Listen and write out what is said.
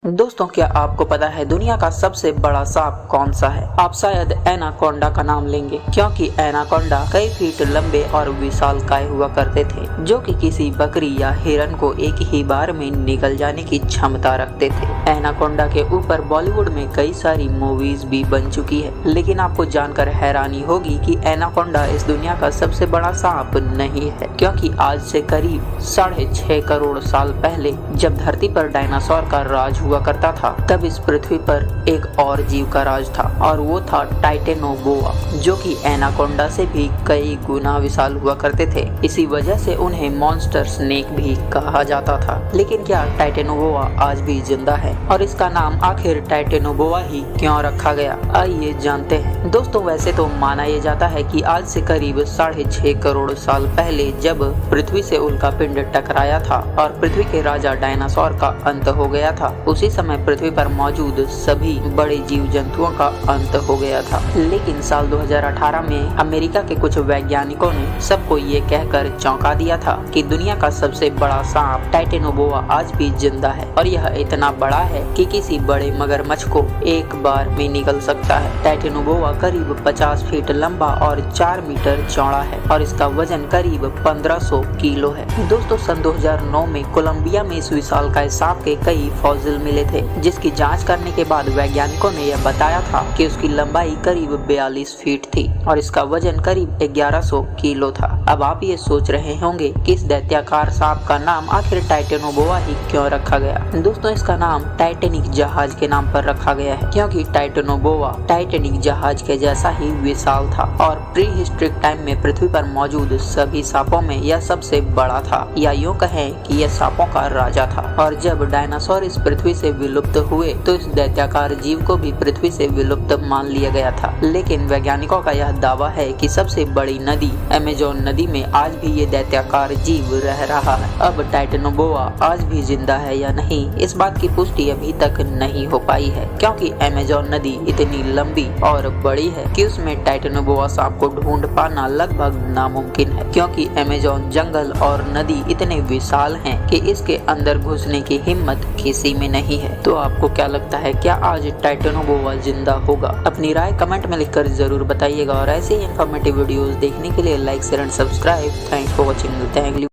दोस्तों, क्या आपको पता है दुनिया का सबसे बड़ा सांप कौन सा है? आप शायद एनाकोंडा का नाम लेंगे, क्योंकि एनाकोंडा कई फीट लंबे और विशालकाय हुआ करते थे, जो कि किसी बकरी या हिरन को एक ही बार में निगल जाने की क्षमता रखते थे। एनाकोंडा के ऊपर बॉलीवुड में कई सारी मूवीज भी बन चुकी है, लेकिन आपको जानकर हैरानी होगी कि एनाकोंडा इस दुनिया का सबसे बड़ा सांप नहीं है, क्योंकि आज से करीब 6.5 करोड़ साल पहले जब धरती पर डायनासोर का राज हुआ करता था, तब इस पृथ्वी पर एक और जीव का राज था, और वो था टाइटेनोबोआ, जो कि एनाकोंडा से भी कई गुना विशाल हुआ करते थे। इसी वजह से उन्हें मॉन्स्टर स्नेक भी कहा जाता था। लेकिन क्या टाइटेनोबोआ आज भी जिंदा है, और इसका नाम आखिर टाइटेनोबोआ ही क्यों रखा गया? आइए जानते हैं। दोस्तों, वैसे तो माना यह जाता है कि आज से करीब 6.5 करोड़ साल पहले जब पृथ्वी से उल्का पिंड टकराया था और पृथ्वी के राजा डायनासोर का अंत हो गया था, उसी समय पृथ्वी पर मौजूद सभी बड़े जीव जंतुओं का अंत हो गया था। लेकिन साल 2018 में अमेरिका के कुछ वैज्ञानिकों ने सबको ये कहकर चौंका दिया था कि दुनिया का सबसे बड़ा सांप टाइटेनोबोआ आज भी जिंदा है, और यह इतना बड़ा है कि किसी बड़े मगरमच्छ को एक बार में निगल सकता है। टाइटेनोबोआ करीब 50 फीट लंबा और 4 मीटर चौड़ा है, और इसका वजन करीब 1500 किलो है। दोस्तों, सन 2009 में कोलंबिया में इस विशालकाय सांप के कई फॉसिल मिले थे, जिसकी जांच करने के बाद वैज्ञानिकों ने यह बताया था कि उसकी लंबाई करीब 42 फीट थी और इसका वजन करीब 1100 किलो था। अब आप ये सोच रहे होंगे कि इस दैत्याकार सांप का नाम आखिर टाइटेनोबोआ ही क्यों रखा गया? दोस्तों, इसका नाम टाइटैनिक जहाज के नाम पर रखा गया है, क्योंकि टाइटेनोबोआ टाइटैनिक जहाज के जैसा ही विशाल था और प्री हिस्ट्रिक टाइम में पृथ्वी पर मौजूद सभी सांपों में यह सबसे बड़ा था, या यूं कहें कि यह सांपों का राजा था। और जब डायनासोर इस पृथ्वी से विलुप्त हुए तो इस दैत्याकार जीव को भी पृथ्वी से विलुप्त मान लिया गया था। लेकिन वैज्ञानिकों का यह दावा है कि सबसे बड़ी नदी अमेज़न नदी में आज भी ये दैत्याकार जीव रह रहा है। अब टाइटेनोबोआ आज भी जिंदा है या नहीं, इस बात की पुष्टि अभी तक नहीं हो पाई है, क्योंकि अमेज़न नदी इतनी लंबी और बड़ी है कि उसमें टाइटेनोबोआ सांप को ढूंढ पाना लगभग नामुमकिन है, क्योंकि अमेज़न जंगल और नदी इतने विशाल हैं कि इसके अंदर घुसने की हिम्मत किसी में नहीं है। तो आपको क्या लगता है, क्या आज टाइटेनोबोआ जिंदा होगा? अपनी राय कमेंट में लिखकर जरूर बताइएगा, और ऐसे ही इन्फॉर्मेटिव वीडियोस देखने के लिए like share and subscribe. Thanks for watching. Thank you.